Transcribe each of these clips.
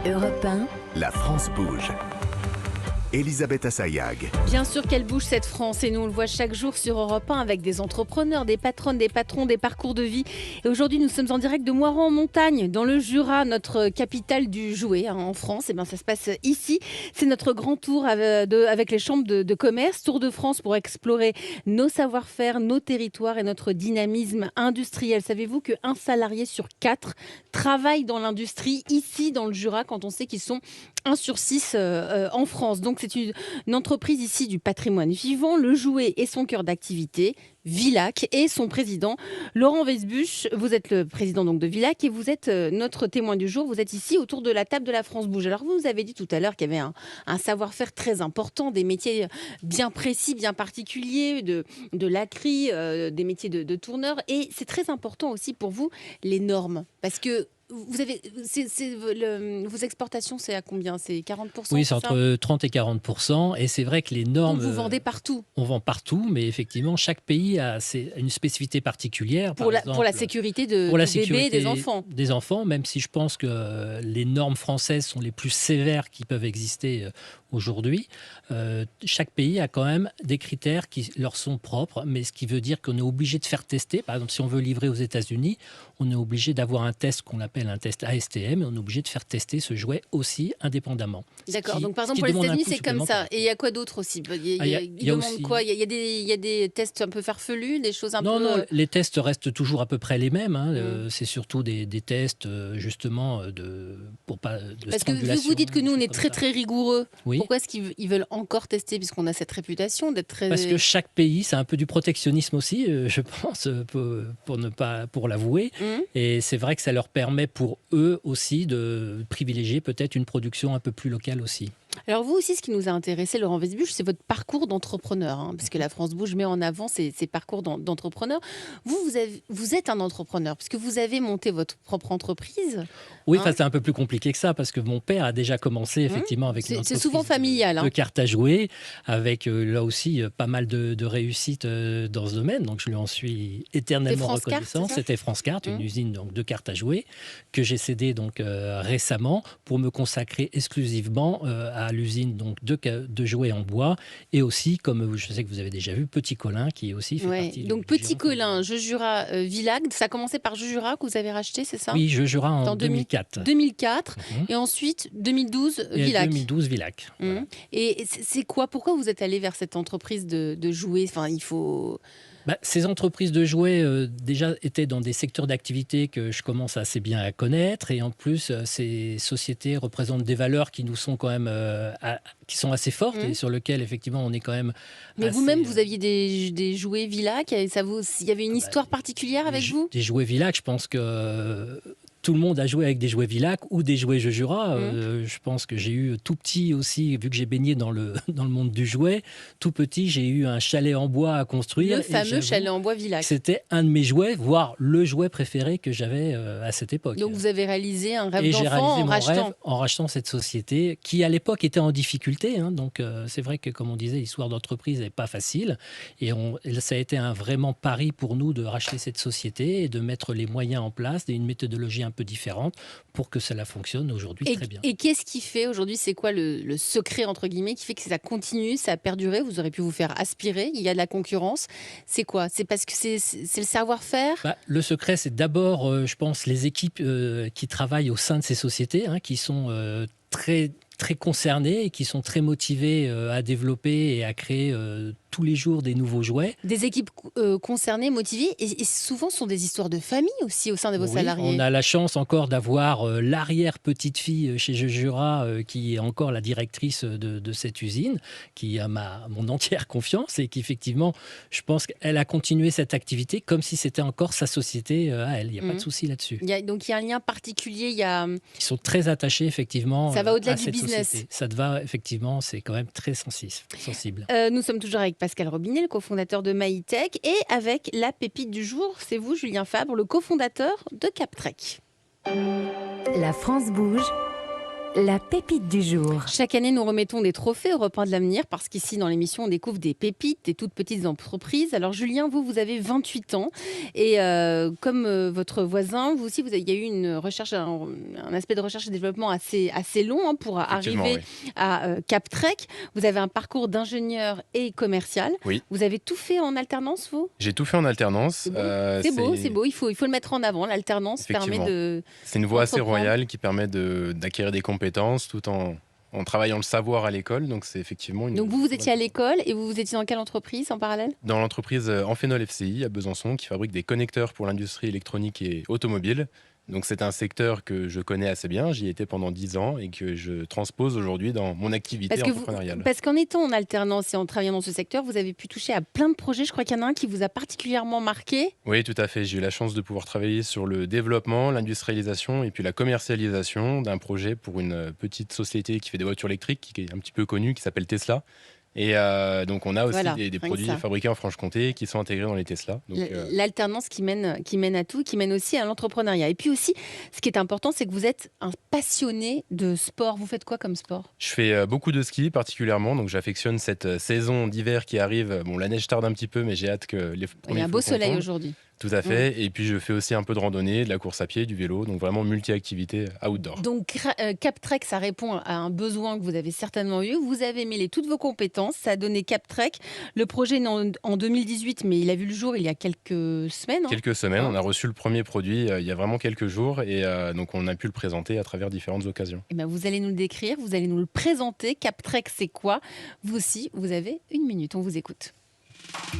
Europe 1, La France bouge. Elisabeth Assayag. Bien sûr qu'elle bouge cette France et nous on le voit chaque jour sur Europe 1 avec des entrepreneurs, des patronnes, des patrons, des parcours de vie. Et aujourd'hui nous sommes en direct de Moirans en Montagne, dans le Jura, notre capitale du jouet en France. Et bien ça se passe ici. C'est notre grand tour avec les chambres de commerce, Tour de France pour explorer nos savoir-faire, nos territoires et notre dynamisme industriel. Savez-vous qu'un salarié sur 4 travaille dans l'industrie ici dans le Jura quand on sait qu'ils sont 1 sur 6 en France. Donc c'est une entreprise ici du patrimoine vivant. Le jouet est son cœur d'activité. Villac et son président Laurent Weisbusch. Vous êtes le président donc de Villac et vous êtes notre témoin du jour. Vous êtes ici autour de la table de la France Bouge. Alors vous nous avez dit tout à l'heure qu'il y avait un savoir-faire très important, des métiers bien précis, bien particuliers, de laquerie, des métiers de tourneur. Et c'est très important aussi pour vous les normes parce que vous avez, vos exportations, c'est à combien ? C'est 40%? Oui, c'est entre 30 et 40%. Et c'est vrai que les normes... Donc vous vendez partout ? On vend partout, mais effectivement, chaque pays a une spécificité particulière. Pour la sécurité des bébés et des enfants. Des enfants, même si je pense que les normes françaises sont les plus sévères qui peuvent exister aujourd'hui. Chaque pays a quand même des critères qui leur sont propres, mais ce qui veut dire qu'on est obligé de faire tester. Par exemple, si on veut livrer aux États-Unis, on est obligé d'avoir un test qu'on appelle un test ASTM, et on est obligé de faire tester ce jouet aussi indépendamment. D'accord, donc par exemple pour les États-Unis c'est comme ça. Et il y a quoi d'autre aussi ? Ils demandent quoi ? Il y a des tests un peu farfelus, des choses un peu... Non, les tests restent toujours à peu près les mêmes. C'est surtout des tests justement pour pas de Parce que vous dites que nous on est très très rigoureux. Oui. Pourquoi est-ce qu'ils veulent encore tester puisqu'on a cette réputation d'être très... Parce que chaque pays, c'est un peu du protectionnisme aussi, je pense, pour l'avouer. Et c'est vrai que ça leur permet pour eux aussi de privilégier peut-être une production un peu plus locale aussi. Alors vous aussi, ce qui nous a intéressé, Laurent Weisbusch, c'est votre parcours d'entrepreneur, parce que la France Bouge met en avant ces parcours d'entrepreneur. Vous êtes un entrepreneur, puisque vous avez monté votre propre entreprise. Oui, c'est un peu plus compliqué que ça, parce que mon père a déjà commencé effectivement avec une entreprise. C'est souvent familial. De cartes à jouer, avec là aussi pas mal de réussites dans ce domaine. Donc je lui en suis éternellement reconnaissant. C'était France Carte, une usine donc, de cartes à jouer, que j'ai cédée donc, récemment pour me consacrer exclusivement à l'usine donc, de jouets en bois, et aussi, comme je sais que vous avez déjà vu, Petit Colin, qui est aussi fait partie donc Petit Colin, Jeux Jura, Villac, ça a commencé par Jeux Jura que vous avez racheté, c'est ça ? Oui, Jeux Jura en 2004. 2004, et ensuite 2012, Villac. 2012, Villac. Voilà. Et c'est quoi ? Pourquoi vous êtes allé vers cette entreprise de jouets ? Enfin, il faut... Ces entreprises de jouets déjà étaient dans des secteurs d'activité que je commence assez bien à connaître, et en plus ces sociétés représentent des valeurs qui nous sont quand même qui sont assez fortes et sur lesquelles effectivement on est quand même. Mais vous-même vous aviez des jouets Villac, il y avait une histoire particulière avec vous ? Des jouets Villac, je pense que tout le monde a joué avec des jouets Villac ou des jouets Jeux Jura. Je pense que j'ai eu tout petit aussi, vu que j'ai baigné dans le monde du jouet, tout petit, j'ai eu un chalet en bois à construire. Le fameux chalet en bois Villac. C'était un de mes jouets, voire le jouet préféré que j'avais à cette époque. Donc vous avez réalisé un rêve et d'enfant j'ai réalisé en mon rachetant. rêve en rachetant cette société qui, à l'époque, était en difficulté. Donc c'est vrai que, comme on disait, l'histoire d'entreprise n'est pas facile. Et ça a été un vraiment pari pour nous de racheter cette société et de mettre les moyens en place, une méthodologie un peu différente pour que cela fonctionne aujourd'hui très bien. Et qu'est-ce qui fait aujourd'hui, c'est quoi le secret entre guillemets qui fait que ça continue, ça a perduré ? Vous aurez pu vous faire aspirer, il y a de la concurrence. C'est quoi ? C'est parce que c'est le savoir-faire ? Le secret, c'est d'abord, je pense, les équipes qui travaillent au sein de ces sociétés, qui sont très concernés et qui sont très motivés à développer et à créer tous les jours des nouveaux jouets. Des équipes concernées, motivées, et souvent ce sont des histoires de famille aussi au sein de vos salariés. On a la chance encore d'avoir l'arrière-petite-fille chez Jeux Jura qui est encore la directrice de cette usine, qui a mon entière confiance et qui effectivement, je pense qu'elle a continué cette activité comme si c'était encore sa société à elle. Il n'y a pas de souci là-dessus. Donc il y a un lien particulier. Ils sont très attachés effectivement ça va au-delà du business. Société. Ça te va effectivement, c'est quand même très sensible. Nous sommes toujours avec Pascal Robinet, le cofondateur de Maïtech, et avec la pépite du jour, c'est vous, Julien Fabre, le cofondateur de Captrek. La France bouge. La pépite du jour. Chaque année, nous remettons des trophées Europe 1 de l'avenir parce qu'ici, dans l'émission, on découvre des pépites, des toutes petites entreprises. Alors, Julien, vous avez 28 ans et comme votre voisin, vous aussi, il y a eu une recherche, un aspect de recherche et développement assez long pour arriver à Captrec. Vous avez un parcours d'ingénieur et commercial. Oui. Vous avez tout fait en alternance, vous ? J'ai tout fait en alternance. C'est beau. Il faut le mettre en avant. L'alternance permet de... C'est une voie assez royale qui permet d'acquérir des compétences tout en travaillant le savoir à l'école. Donc, c'est effectivement Donc, vous étiez à l'école et vous étiez dans quelle entreprise en parallèle ? Dans l'entreprise Amphenol FCI à Besançon qui fabrique des connecteurs pour l'industrie électronique et automobile. Donc c'est un secteur que je connais assez bien, j'y étais pendant 10 ans et que je transpose aujourd'hui dans mon activité entrepreneuriale. Parce qu'en étant en alternance et en travaillant dans ce secteur, vous avez pu toucher à plein de projets. Je crois qu'il y en a un qui vous a particulièrement marqué. Oui, tout à fait. J'ai eu la chance de pouvoir travailler sur le développement, l'industrialisation et puis la commercialisation d'un projet pour une petite société qui fait des voitures électriques, qui est un petit peu connue, qui s'appelle Tesla. Et donc, on a aussi des produits fabriqués en Franche-Comté qui sont intégrés dans les Tesla. Donc, l'alternance qui mène à tout, qui mène aussi à l'entrepreneuriat. Et puis aussi, ce qui est important, c'est que vous êtes un passionné de sport. Vous faites quoi comme sport ? Je fais beaucoup de ski particulièrement. Donc, j'affectionne cette saison d'hiver qui arrive. Bon, la neige tarde un petit peu, mais j'ai hâte que les premiers... Il y a un beau soleil aujourd'hui. Tout à fait. Et puis, je fais aussi un peu de randonnée, de la course à pied, du vélo. Donc, vraiment multi-activité outdoor. Donc, Captrec, ça répond à un besoin que vous avez certainement eu. Vous avez mêlé toutes vos compétences. Ça a donné Captrec. Le projet est né en 2018, mais il a vu le jour il y a quelques semaines. Quelques semaines. On a reçu le premier produit il y a vraiment quelques jours. Et donc, on a pu le présenter à travers différentes occasions. Et vous allez nous le décrire, vous allez nous le présenter. Captrec, c'est quoi ? Vous aussi, vous avez 1 minute. On vous écoute.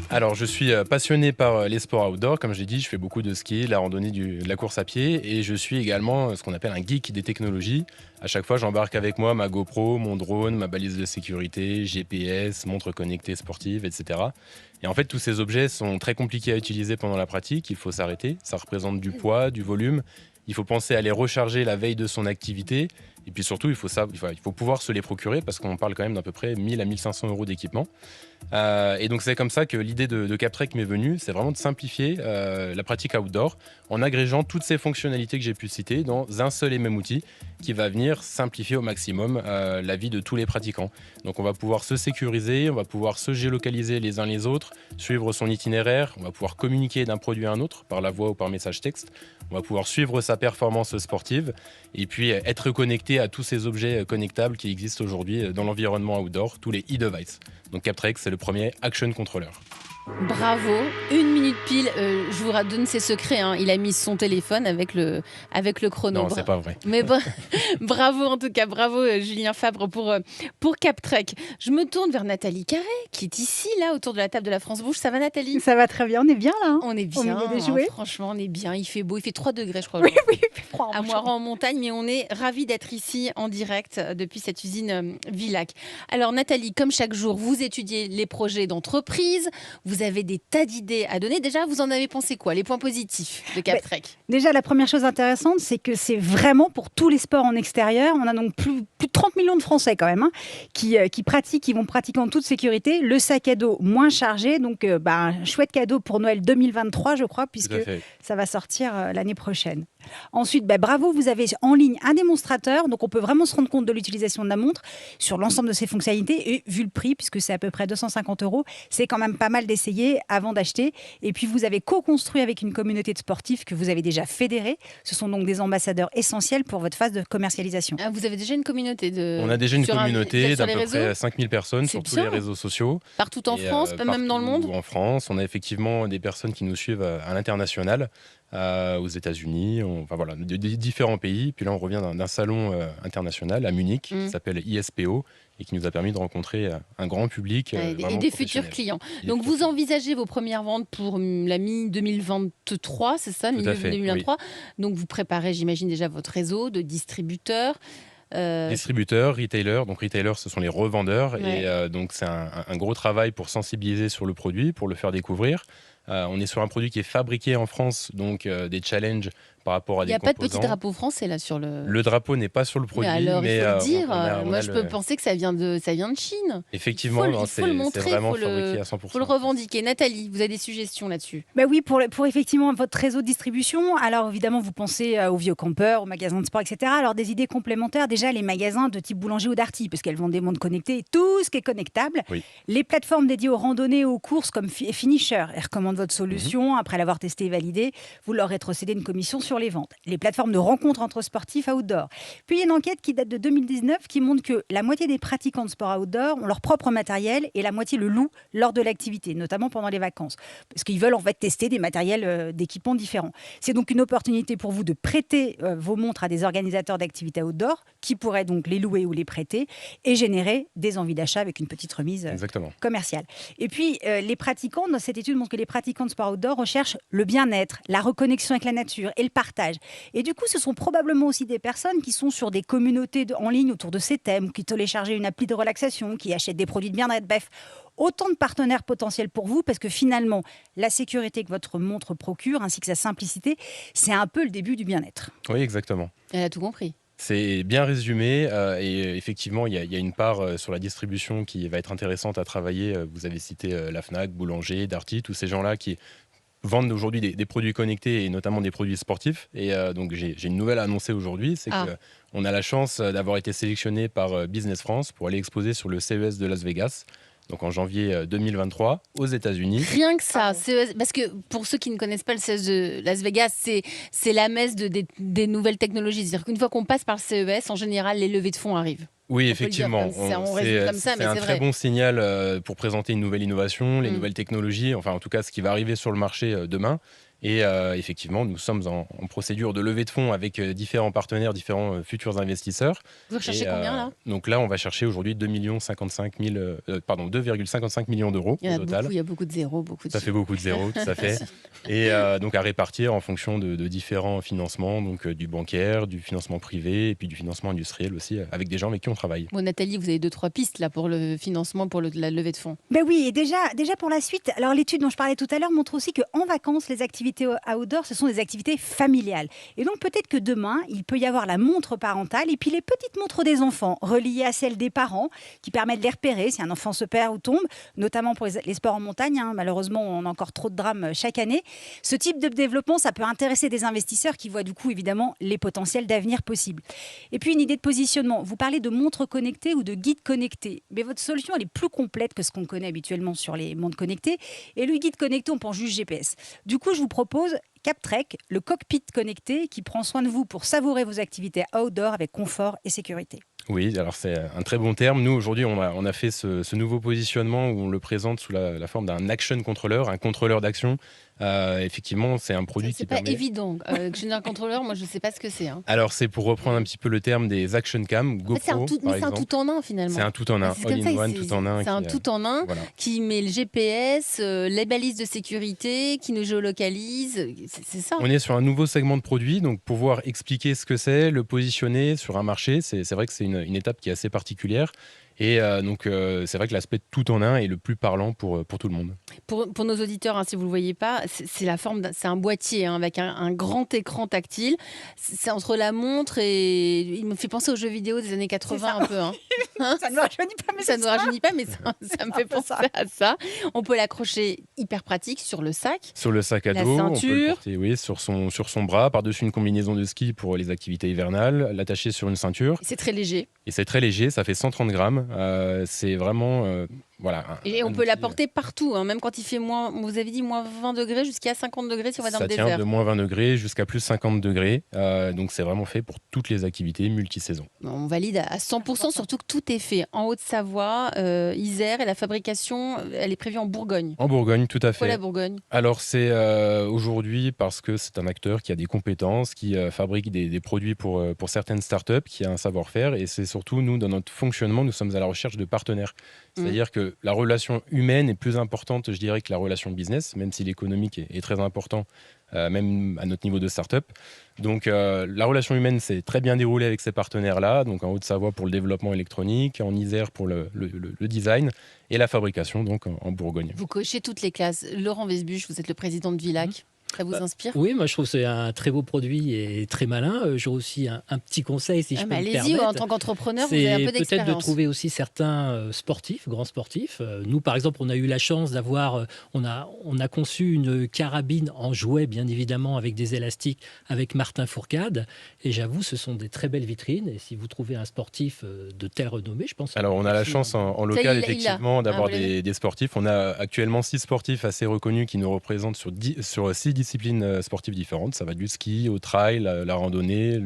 Alors, je suis passionné par les sports outdoor. Comme je l'ai dit, je fais beaucoup de ski, de la randonnée, de la course à pied. Et je suis également ce qu'on appelle un geek des technologies. À chaque fois, j'embarque avec moi ma GoPro, mon drone, ma balise de sécurité, GPS, montre connectée sportive, etc. Et en fait, tous ces objets sont très compliqués à utiliser pendant la pratique. Il faut s'arrêter. Ça représente du poids, du volume. Il faut penser à les recharger la veille de son activité. Et puis surtout, il faut pouvoir se les procurer parce qu'on parle quand même d'à peu près 1000 à 1500 euros d'équipement. Et donc, c'est comme ça que l'idée de Captrec m'est venue. C'est vraiment de simplifier la pratique outdoor en agrégeant toutes ces fonctionnalités que j'ai pu citer dans un seul et même outil qui va venir simplifier au maximum la vie de tous les pratiquants. Donc, on va pouvoir se sécuriser, on va pouvoir se géolocaliser les uns les autres, suivre son itinéraire, on va pouvoir communiquer d'un produit à un autre par la voix ou par message texte. On va pouvoir suivre sa performance sportive et puis être connecté à tous ces objets connectables qui existent aujourd'hui dans l'environnement outdoor, tous les e-devices. Donc Captrec, c'est le premier action controller. Bravo, 1 minute pile. Je vous donne ses secrets. Il a mis son téléphone avec le chrono. Non, c'est pas vrai. Mais bravo en tout cas, bravo Julien Fabre pour Captrec. Je me tourne vers Nathalie Carré qui est ici là autour de la table de la France Bouge. Ça va Nathalie ? Ça va très bien, on est bien là. On est bien. Au milieu des jouets. Franchement, on est bien. Il fait beau, il fait 3 degrés je crois. Oui, il fait froid. À Moirans en montagne, mais on est ravis d'être ici en direct depuis cette usine Villac. Alors Nathalie, comme chaque jour, vous étudiez les projets d'entreprise. Vous avez des tas d'idées à donner. Déjà, vous en avez pensé quoi ? Les points positifs de Captrec ? Déjà, la première chose intéressante, c'est que c'est vraiment pour tous les sports en extérieur. On a donc plus de 30 millions de Français quand même qui pratiquent, qui vont pratiquer en toute sécurité. Le sac à dos moins chargé. Donc, un chouette cadeau pour Noël 2023, je crois, puisque ça va sortir l'année prochaine. Ensuite, bravo, vous avez en ligne un démonstrateur. Donc, on peut vraiment se rendre compte de l'utilisation de la montre sur l'ensemble de ses fonctionnalités. Et vu le prix, puisque c'est à peu près 250 €, c'est quand même pas mal d'essayer avant d'acheter. Et puis, vous avez co-construit avec une communauté de sportifs que vous avez déjà fédérée. Ce sont donc des ambassadeurs essentiels pour votre phase de commercialisation. Vous avez déjà une communauté On a déjà une communauté d'à peu près 5000 personnes sur tous les réseaux sociaux. Partout en France, pas même dans le monde ? En France, on a effectivement des personnes qui nous suivent à l'international. Aux États-Unis, de différents pays. Puis là, on revient d'un salon international à Munich qui s'appelle ISPO et qui nous a permis de rencontrer un grand public et des futurs clients. Donc, vous envisagez vos premières ventes pour la mi-2023, c'est ça, milieu 2023. Oui. Donc, vous préparez, j'imagine, déjà votre réseau de distributeurs. Distributeurs, retailers. Donc, retailers, ce sont les revendeurs. Ouais. Et donc, c'est un gros travail pour sensibiliser sur le produit, pour le faire découvrir. On est sur un produit qui est fabriqué en France, donc des challenges par rapport à des composants. Il n'y a pas de petit drapeau français là sur le... Le drapeau n'est pas sur le produit. Mais alors, il faut le dire. Moi, je peux penser que ça vient de Chine. Effectivement, c'est vraiment fabriqué à 100%. Il faut le revendiquer. Nathalie, vous avez des suggestions là-dessus? Oui, pour effectivement votre réseau de distribution. Alors évidemment, vous pensez aux vieux campeurs, aux magasins de sport, etc. Alors des idées complémentaires, déjà les magasins de type Boulanger ou Darty, parce qu'elles vendent des montres connectées et tout ce qui est connectable. Oui. Les plateformes dédiées aux randonnées et aux courses comme Finisher, elles recommandent votre solution. Après l'avoir testée et validée, vous leur rétrocédez une commission sur les ventes. Les plateformes de rencontres entre sportifs outdoor. Puis il y a une enquête qui date de 2019 qui montre que la moitié des pratiquants de sport outdoor ont leur propre matériel et la moitié le louent lors de l'activité, notamment pendant les vacances. Parce qu'ils veulent en fait tester des matériels d'équipement différents. C'est donc une opportunité pour vous de prêter vos montres à des organisateurs d'activités outdoor qui pourraient donc les louer ou les prêter et générer des envies d'achat avec une petite remise commerciale. Et puis les pratiquants, dans cette étude montre que les pratiquants de sport outdoor recherchent le bien-être, la reconnexion avec la nature et le partage. Et du coup, ce sont probablement aussi des personnes qui sont sur des communautés en ligne autour de ces thèmes, qui téléchargent une appli de relaxation, qui achètent des produits de bien-être. Bref, autant de partenaires potentiels pour vous, parce que finalement, la sécurité que votre montre procure, ainsi que sa simplicité, c'est un peu le début du bien-être. Oui, exactement. Elle a tout compris. C'est bien résumé et effectivement, il y a une part sur la distribution qui va être intéressante à travailler. Vous avez cité la Fnac, Boulanger, Darty, tous ces gens-là qui vendent aujourd'hui des produits connectés et notamment des produits sportifs. Et donc, j'ai une nouvelle à annoncer aujourd'hui, c'est qu'on a la chance d'avoir été sélectionné par Business France pour aller exposer sur le CES de Las Vegas. Donc en janvier 2023 aux États-Unis. Rien que ça, CES, parce que pour ceux qui ne connaissent pas le CES de Las Vegas, c'est la messe des nouvelles technologies. C'est-à-dire qu'une fois qu'on passe par le CES, en général, les levées de fonds arrivent. Oui, effectivement. C'est un très bon signal pour présenter une nouvelle innovation, les nouvelles technologies, enfin en tout cas ce qui va arriver sur le marché demain. Et effectivement, nous sommes en procédure de levée de fonds avec différents partenaires, différents futurs investisseurs. Vous recherchez combien là ? Donc là, on va chercher aujourd'hui 2,55 millions d'euros au total. Il y a beaucoup de zéros. Ça fait beaucoup de zéros, tout à fait. Et donc à répartir en fonction de différents financements, donc du bancaire, du financement privé et puis du financement industriel aussi, avec des gens avec qui on travaille. Bon, Nathalie, vous avez 2-3 pistes là pour le financement, pour la levée de fonds. Oui, et déjà pour la suite, alors l'étude dont je parlais tout à l'heure montre aussi qu'en vacances, les activités outdoor, ce sont des activités familiales. Et donc peut-être que demain, il peut y avoir la montre parentale et puis les petites montres des enfants reliées à celles des parents qui permettent de les repérer si un enfant se perd ou tombe, notamment pour les sports en montagne. Malheureusement, on a encore trop de drames chaque année. Ce type de développement, ça peut intéresser des investisseurs qui voient du coup évidemment les potentiels d'avenir possibles. Et puis une idée de positionnement. Vous parlez de montres connectées ou de guides connectés. Mais votre solution, elle est plus complète que ce qu'on connaît habituellement sur les montres connectées. Et le guide connecté, on pense juste GPS. Du coup, je vous propose CapTrek, le cockpit connecté qui prend soin de vous pour savourer vos activités outdoor avec confort et sécurité. Oui, alors c'est un très bon terme. Nous, aujourd'hui, on a fait ce nouveau positionnement où on le présente sous la forme d'un action controller, un contrôleur d'action. Effectivement, c'est un produit qui permet... C'est pas évident. Action controller, moi, je ne sais pas ce que c'est. Alors, c'est pour reprendre un petit peu le terme des action cam, GoPro, c'est un tout en un, finalement. C'est un tout en un, all-in-one, tout en un. C'est un tout en un qui met le GPS, les balises de sécurité, qui nous géolocalise. C'est ça. On est sur un nouveau segment de produit, donc pouvoir expliquer ce que c'est, le positionner sur un marché, c'est vrai que c'est une étape qui est assez particulière. Et donc, c'est vrai que l'aspect tout en un est le plus parlant pour tout le monde. Pour nos auditeurs, si vous ne le voyez pas, c'est un boîtier avec un grand écran tactile. C'est entre la montre et... Il me fait penser aux jeux vidéo des années 80 un peu. Ça ne me rajeunit pas, mais ça me fait penser à ça. On peut l'accrocher hyper pratique sur le sac. Sur le sac à dos, ceinture. On peut le porter sur son bras, par-dessus une combinaison de ski pour les activités hivernales, l'attacher sur une ceinture. C'est très léger. Et c'est très léger, ça fait 130 grammes. C'est vraiment... et on peut la porter partout, même quand il fait moins, vous avez dit moins 20 degrés jusqu'à 50 degrés si on va dans le désert. Ça tient de moins 20 degrés jusqu'à plus 50 degrés. Donc c'est vraiment fait pour toutes les activités multisaisons. On valide à 100%, surtout que tout est fait en Haute-Savoie, Isère, et la fabrication, elle est prévue en Bourgogne. En Bourgogne, tout à fait. Pourquoi la Bourgogne ? Alors c'est aujourd'hui parce que c'est un acteur qui a des compétences, qui fabrique des produits pour certaines startups, qui a un savoir-faire. Et c'est surtout, nous, dans notre fonctionnement, nous sommes à la recherche de partenaires. C'est-à-dire que que la relation humaine est plus importante, je dirais, que la relation business, même si l'économique est très important, même à notre niveau de start-up. Donc la relation humaine s'est très bien déroulée avec ces partenaires-là, donc en Haute-Savoie pour le développement électronique, en Isère pour le design et la fabrication donc en Bourgogne. Vous cochez toutes les classes. Laurent Wesbusch, vous êtes le président de Villac. Ça vous inspire ? Oui, moi je trouve que c'est un très beau produit et très malin. J'aurais aussi un petit conseil, si je peux me permettre. Allez-y, en tant qu'entrepreneur, vous avez un peu d'expérience. C'est peut-être de trouver aussi certains sportifs, grands sportifs. Nous, par exemple, on a eu la chance d'avoir, on a conçu une carabine en jouet, bien évidemment, avec des élastiques, avec Martin Fourcade. Et j'avoue, ce sont des très belles vitrines. Et si vous trouvez un sportif de telle renommée, je pense... Alors, on a la chance en local, effectivement, d'avoir des sportifs. On a actuellement 6 sportifs assez reconnus qui nous représentent sur 6 disciplines sportives différentes. Ça va du ski au trail, la randonnée,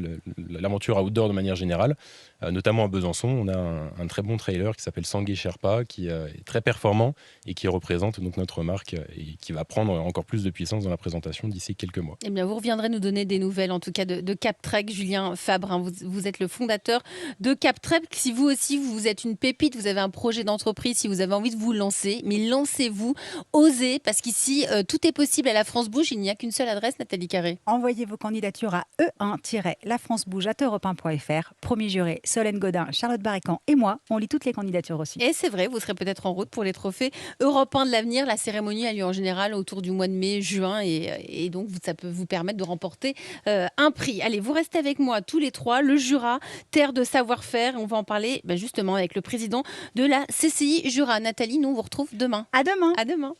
l'aventure outdoor de manière générale. Notamment à Besançon, on a un très bon trailer qui s'appelle Sangué Sherpa, qui est très performant et qui représente donc notre marque et qui va prendre encore plus de puissance dans la présentation d'ici quelques mois. Eh bien, vous reviendrez nous donner des nouvelles, en tout cas de Captrek. Julien Fabre, vous êtes le fondateur de Captrek. Si vous aussi, vous êtes une pépite, vous avez un projet d'entreprise, si vous avez envie de vous lancer, mais lancez-vous, osez, parce qu'ici, tout est possible à la France Bouge. Il n'y a qu'une seule adresse, Nathalie Carré. Envoyez vos candidatures à e1-lafrancebouge@europe1.fr. Premier juré, Solène Godin, Charlotte Barrican et moi, on lit toutes les candidatures aussi. Et c'est vrai, vous serez peut-être en route pour les trophées Europe 1 de l'avenir. La cérémonie a lieu en général autour du mois de mai, juin, et donc ça peut vous permettre de remporter un prix. Allez, vous restez avec moi tous les trois. Le Jura, terre de savoir-faire. On va en parler justement avec le président de la CCI Jura. Nathalie, nous on vous retrouve demain. À demain. À demain.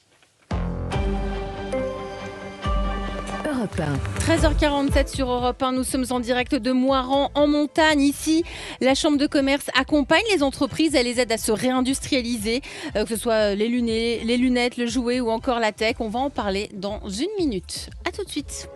Europe 13h47 sur Europe 1, nous sommes en direct de Moirans en montagne. Ici, la Chambre de commerce accompagne les entreprises, elle les aide à se réindustrialiser, que ce soit les lunettes, le jouet ou encore la tech. On va en parler dans une minute. À tout de suite.